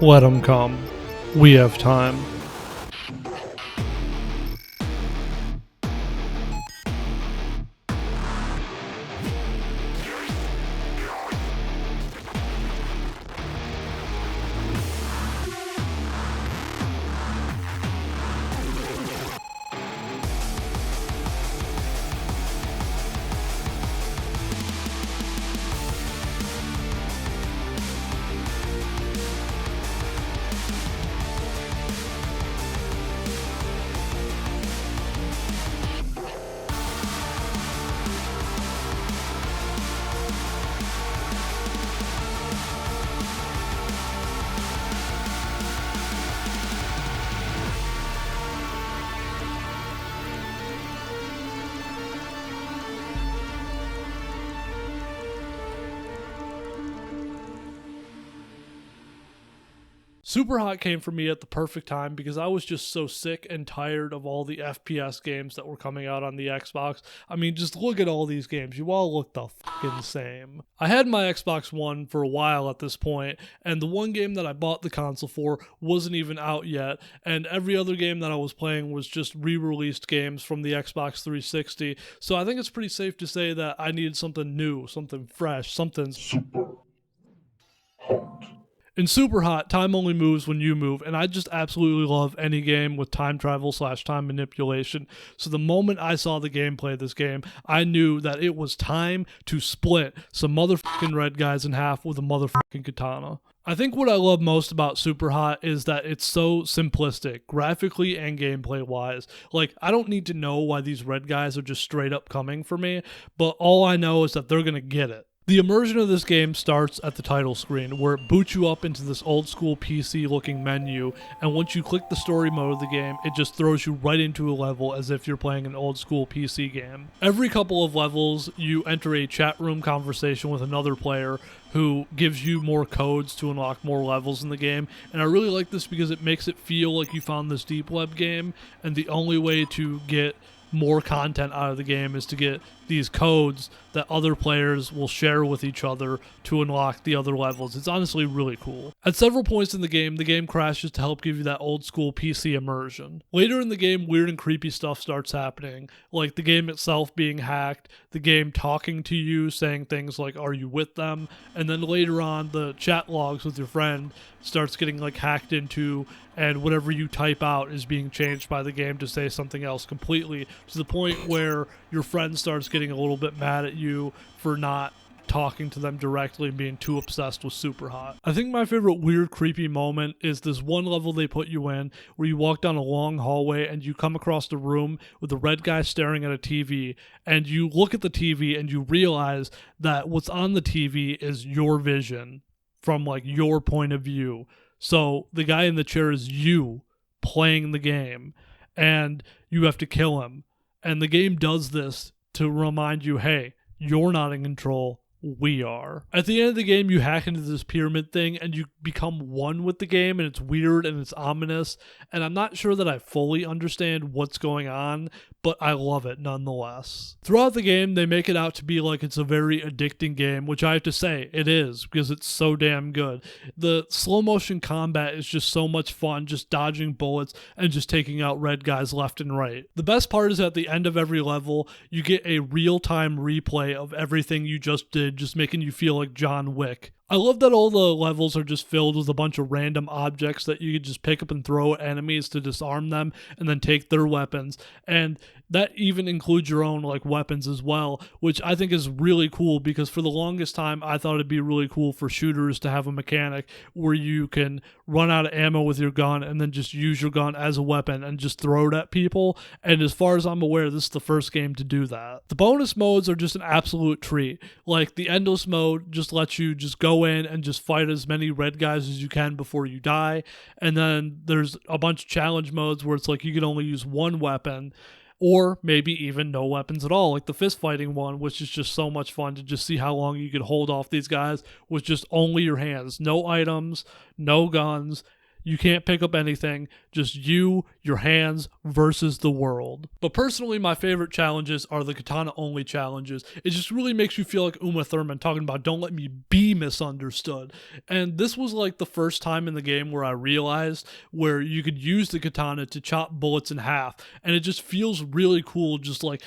Let 'em come. We have time. Superhot came for me at the perfect time because I was just so sick and tired of all the FPS games that were coming out on the Xbox. I mean, just look at all these games. You all look the fucking same. I had my Xbox One for a while at this point, and the one game that I bought the console for wasn't even out yet, and every other game that I was playing was just re-released games from the Xbox 360. So I think it's pretty safe to say that I needed something new, something fresh, something super hot. In Superhot, time only moves when you move, and I just absolutely love any game with time travel / time manipulation. So the moment I saw the gameplay of this game, I knew that it was time to split some motherfucking red guys in half with a motherfucking katana. I think what I love most about Superhot is that it's so simplistic, graphically and gameplay wise. Like, I don't need to know why these red guys are just straight up coming for me, but all I know is that they're gonna get it. The immersion of this game starts at the title screen, where it boots you up into this old school PC looking menu, and once you click the story mode of the game, it just throws you right into a level as if you're playing an old school PC game. Every couple of levels, you enter a chat room conversation with another player who gives you more codes to unlock more levels in the game, and I really like this because it makes it feel like you found this deep web game, and the only way to get more content out of the game is to get these codes that other players will share with each other to unlock the other levels. It's honestly really cool. At several points in the game crashes to help give you that old school PC immersion. Later in the game, weird and creepy stuff starts happening, like the game itself being hacked, the game talking to you, saying things like, "Are you with them?" And then later on, the chat logs with your friend starts getting like hacked into, and whatever you type out is being changed by the game to say something else completely, to the point where your friend starts getting a little bit mad at you for not talking to them directly and being too obsessed with Superhot. I think my favorite weird creepy moment is this one level they put you in where you walk down a long hallway and you come across a room with a red guy staring at a TV, and you look at the TV and you realize that what's on the TV is your vision from like your point of view. So the guy in the chair is you playing the game, and you have to kill him. And the game does this to remind you, hey, you're not in control, we are. At the end of the game, you hack into this pyramid thing and you become one with the game, and it's weird and it's ominous, and I'm not sure that I fully understand what's going on, but I love it nonetheless. Throughout the game, they make it out to be like it's a very addicting game, which I have to say, it is, because it's so damn good. The slow motion combat is just so much fun, just dodging bullets and just taking out red guys left and right. The best part is at the end of every level, you get a real-time replay of everything you just did, just making you feel like John Wick. I love that all the levels are just filled with a bunch of random objects that you can just pick up and throw at enemies to disarm them and then take their weapons. And that even includes your own like weapons as well, which I think is really cool, because for the longest time I thought it'd be really cool for shooters to have a mechanic where you can run out of ammo with your gun and then just use your gun as a weapon and just throw it at people. And as far as I'm aware, this is the first game to do that. The bonus modes are just an absolute treat. Like the endless mode just lets you just go in and just fight as many red guys as you can before you die. And then there's a bunch of challenge modes where it's like you can only use one weapon, or maybe even no weapons at all, like the fist fighting one, which is just so much fun to just see how long you could hold off these guys with just only your hands. No items, no guns. You can't pick up anything, just you, your hands versus the world. But personally, my favorite challenges are the katana only challenges. It just really makes you feel like Uma Thurman talking about don't let me be misunderstood. And this was like the first time in the game where I realized where you could use the katana to chop bullets in half, and it just feels really cool, just like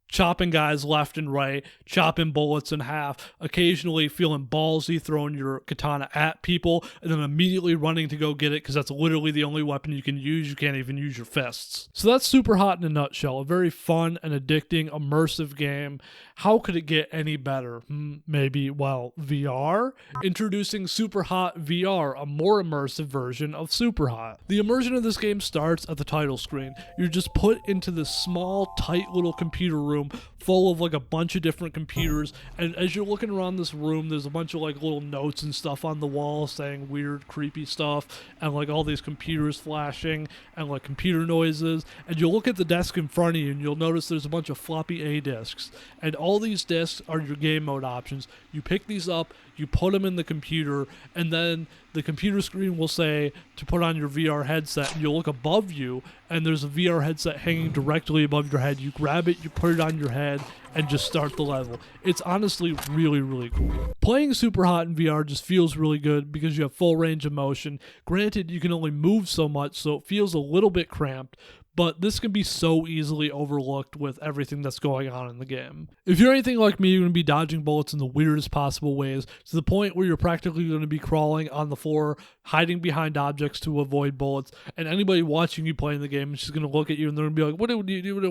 chopping guys left and right, chopping bullets in half, occasionally feeling ballsy, throwing your katana at people, and then immediately running to go get it because that's literally the only weapon you can use. You can't even use your fists. So that's Superhot in a nutshell. A very fun and addicting, immersive game. How could it get any better? Maybe, well, VR? Introducing Superhot VR, a more immersive version of Superhot. The immersion of this game starts at the title screen. You're just put into this small, tight little computer room full of like a bunch of different computers, and as you're looking around this room, there's a bunch of like little notes and stuff on the wall saying weird, creepy stuff, and like all these computers flashing and like computer noises, and you'll look at the desk in front of you and you'll notice there's a bunch of floppy A discs, and all these discs are your game mode options. You pick these up, you put them in the computer, and then the computer screen will say to put on your VR headset, and you'll look above you, and there's a VR headset hanging directly above your head. You grab it, you put it on your head, and just start the level. It's honestly really, really cool. Playing Superhot in VR just feels really good because you have full range of motion. Granted, you can only move so much, so it feels a little bit cramped, but this can be so easily overlooked with everything that's going on in the game. If you're anything like me, you're going to be dodging bullets in the weirdest possible ways, to the point where you're practically going to be crawling on the floor, hiding behind objects to avoid bullets, and anybody watching you playing the game is just going to look at you and they're going to be like, what are you doing?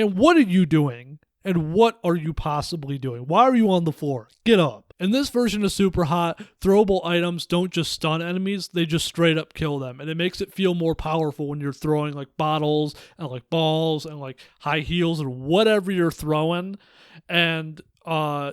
And what are you doing? And what are you possibly doing? Why are you on the floor? Get up. In this version of Superhot, throwable items don't just stun enemies, they just straight up kill them. And it makes it feel more powerful when you're throwing like bottles and like balls and like high heels or whatever you're throwing. And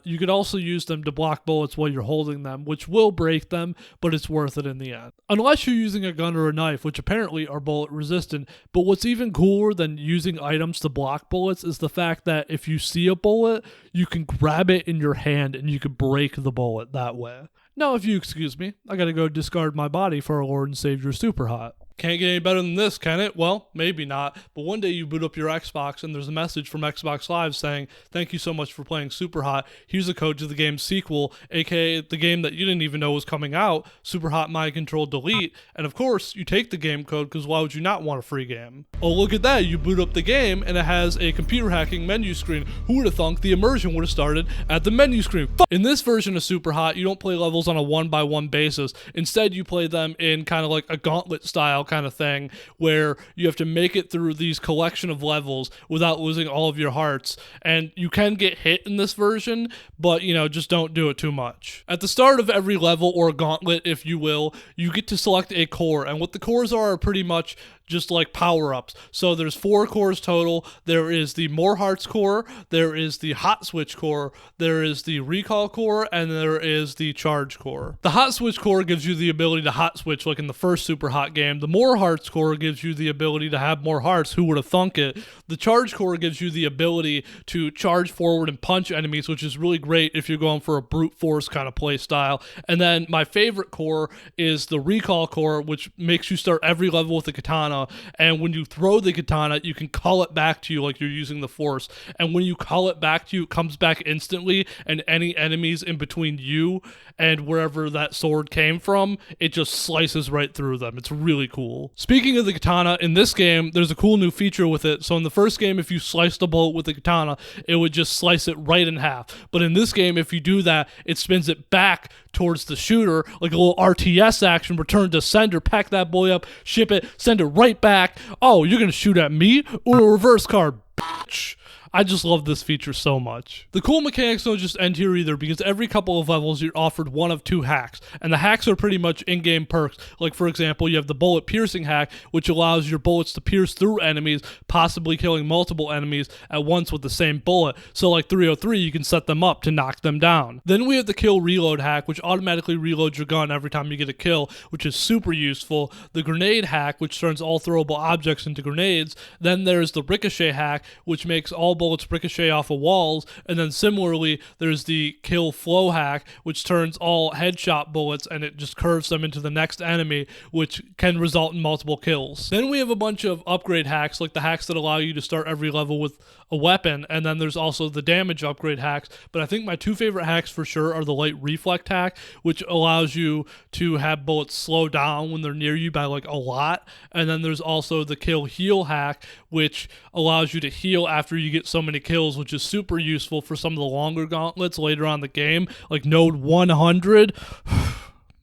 you could also use them to block bullets while you're holding them, which will break them, but it's worth it in the end. Unless you're using a gun or a knife, which apparently are bullet resistant. But what's even cooler than using items to block bullets is the fact that if you see a bullet, you can grab it in your hand and you can break the bullet that way. Now, if you excuse me, I gotta go discard my body for our Lord and Savior Superhot. Can't get any better than this, can it? Well, maybe not. But one day you boot up your Xbox and there's a message from Xbox Live saying, thank you so much for playing Superhot. Here's a code to the game's sequel, aka the game that you didn't even know was coming out, Superhot Mind Control Delete. And of course, you take the game code because why would you not want a free game? Oh, look at that. You boot up the game and it has a computer hacking menu screen. Who would have thunk the immersion would have started at the menu screen? In this version of Superhot, you don't play levels on a one-by-one basis. Instead, you play them in kind of like a gauntlet style kind of thing where you have to make it through these collection of levels without losing all of your hearts. And you can get hit in this version, but just don't do it too much. At the start of every level, or gauntlet if you will, you get to select a core, and what the cores are pretty much just like power-ups. So there's 4 cores total. There is the More Hearts core, there is the Hot Switch core, there is the Recall core, and there is the Charge core. The Hot Switch core gives you the ability to hot switch like in the first Superhot game. The More Hearts core gives you the ability to have more hearts. Who would have thunk it? The Charge core gives you the ability to charge forward and punch enemies, which is really great if you're going for a brute force kind of play style. And then my favorite core is the Recall core, which makes you start every level with a katana, and when you throw the katana, you can call it back to you like you're using the force, and when you call it back to you, it comes back instantly, and any enemies in between you and wherever that sword came from, it just slices right through them. It's really cool. Speaking of the katana, in this game, there's a cool new feature with it. So in the first game, if you sliced a bullet with the katana, it would just slice it right in half. But in this game, if you do that, it spins it back towards the shooter, like a little RTS action, return to sender, pack that boy up, ship it, send it right back. Oh, you're gonna shoot at me? Or a reverse card, bitch. I just love this feature so much. The cool mechanics don't just end here either, because every couple of levels you're offered one of 2 hacks, and the hacks are pretty much in-game perks. Like for example, you have the bullet piercing hack, which allows your bullets to pierce through enemies, possibly killing multiple enemies at once with the same bullet. So like 303, you can set them up to knock them down. Then we have the kill reload hack, which automatically reloads your gun every time you get a kill, which is super useful. The grenade hack, which turns all throwable objects into grenades. Then there's the ricochet hack, which makes all bullets ricochet off of walls, and then similarly, there's the kill flow hack, which turns all headshot bullets and it just curves them into the next enemy, which can result in multiple kills. Then we have a bunch of upgrade hacks, like the hacks that allow you to start every level with a weapon, and then there's also the damage upgrade hacks. But I think my two favorite hacks for sure are the light reflect hack, which allows you to have bullets slow down when they're near you by like a lot, and then there's also the kill heal hack, which allows you to heal after you get so many kills, which is super useful for some of the longer gauntlets later on in the game, like node 100.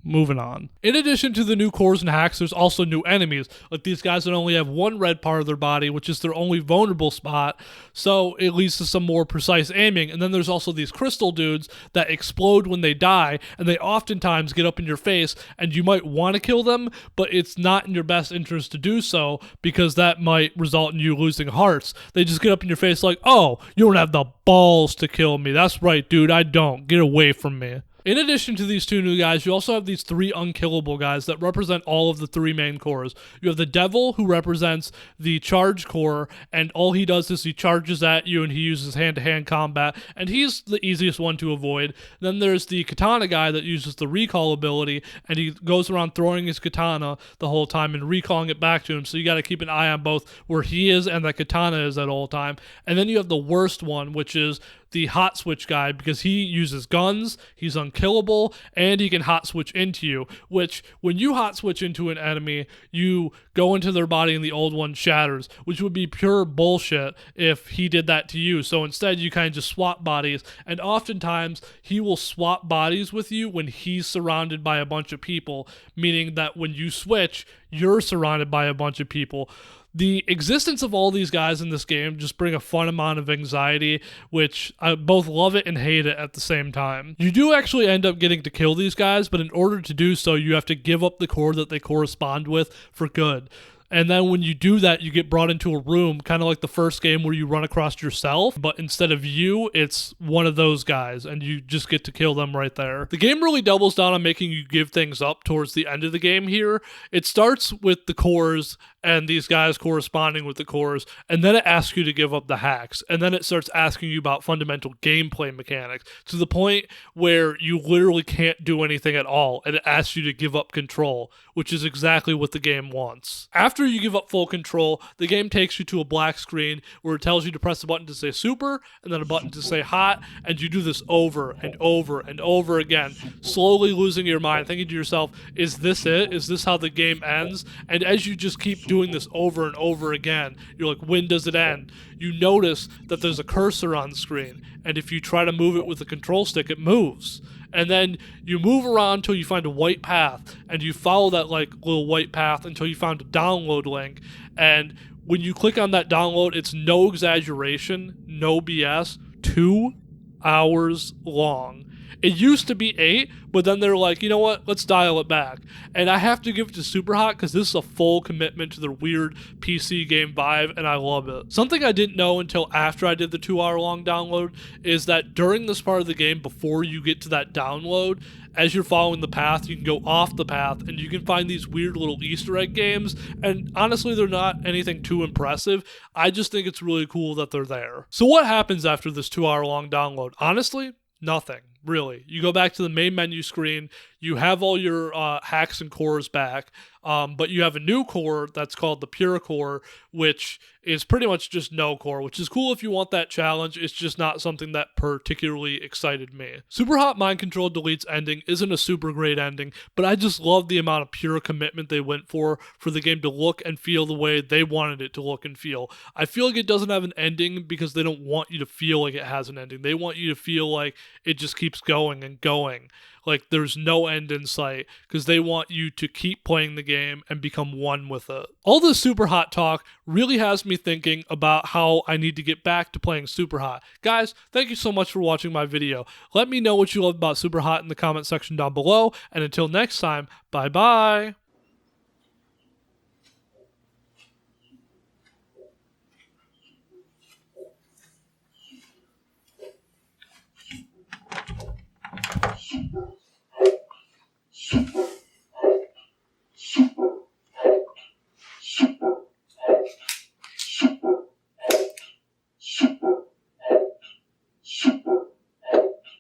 Moving on. In addition to the new cores and hacks, there's also new enemies, like these guys that only have one red part of their body, which is their only vulnerable spot, so it leads to some more precise aiming. And then there's also these crystal dudes that explode when they die, and they oftentimes get up in your face, and you might want to kill them, but it's not in your best interest to do so, because that might result in you losing hearts. They just get up in your face like, oh, you don't have the balls to kill me. That's right, dude, I don't. Get away from me. In addition to these two new guys, you also have these three unkillable guys that represent all of the three main cores. You have the Devil, who represents the charge core, and all he does is he charges at you and he uses hand-to-hand combat, and he's the easiest one to avoid. Then there's the Katana guy that uses the recall ability, and he goes around throwing his katana the whole time and recalling it back to him, so you got to keep an eye on both where he is and the katana is at all time. And then you have the worst one, which is the hot switch guy, because he uses guns, he's unkillable, and he can hot switch into you, which when you hot switch into an enemy, you go into their body and the old one shatters, which would be pure bullshit if he did that to you. So instead you kind of just swap bodies, and oftentimes he will swap bodies with you when he's surrounded by a bunch of people, meaning that when you switch, you're surrounded by a bunch of people. The existence of all these guys in this game just bring a fun amount of anxiety, which I both love it and hate it at the same time. You do actually end up getting to kill these guys, but in order to do so, you have to give up the core that they correspond with for good. And then when you do that, you get brought into a room, kind of like the first game where you run across yourself, but instead of you, it's one of those guys, and you just get to kill them right there. The game really doubles down on making you give things up towards the end of the game here. It starts with the cores and these guys corresponding with the cores, and then it asks you to give up the hacks, and then it starts asking you about fundamental gameplay mechanics, to the point where you literally can't do anything at all, and it asks you to give up control, which is exactly what the game wants. After you give up full control, the game takes you to a black screen where it tells you to press a button to say super, and then a button to say hot, and you do this over and over and over again, slowly losing your mind, thinking to yourself, is this it? Is this how the game ends? And as you just keep doing this over and over again, you're like, when does it end? You notice that there's a cursor on the screen, and if you try to move it with the control stick, it moves. And then you move around until you find a white path, and you follow that like little white path until you found a download link. And when you click on that download, it's no exaggeration, no BS, 2 hours long. It used to be 8, but then they're like, you know what, let's dial it back. And I have to give it to Superhot because this is a full commitment to their weird PC game vibe, and I love it. Something I didn't know until after I did the 2-hour-long download is that during this part of the game, before you get to that download, as you're following the path, you can go off the path, and you can find these weird little Easter egg games, and honestly, they're not anything too impressive. I just think it's really cool that they're there. So what happens after this 2-hour-long download? Honestly, nothing. Really. You go back to the main menu screen, you have all your hacks and cores back, but you have a new core that's called the Pure Core, which is pretty much just no core, which is cool if you want that challenge. It's just not something that particularly excited me. Superhot Mind Control Delete's ending isn't a super great ending, but I just love the amount of pure commitment they went for the game to look and feel the way they wanted it to look and feel. I feel like it doesn't have an ending because they don't want you to feel like it has an ending. They want you to feel like it just keeps going and going. Like there's no end in sight, because they want you to keep playing the game and become one with it. All this Superhot talk really has me thinking about how I need to get back to playing Superhot. Guys, thank you so much for watching my video. Let me know what you love about Superhot in the comment section down below, and until next time, bye bye. Super.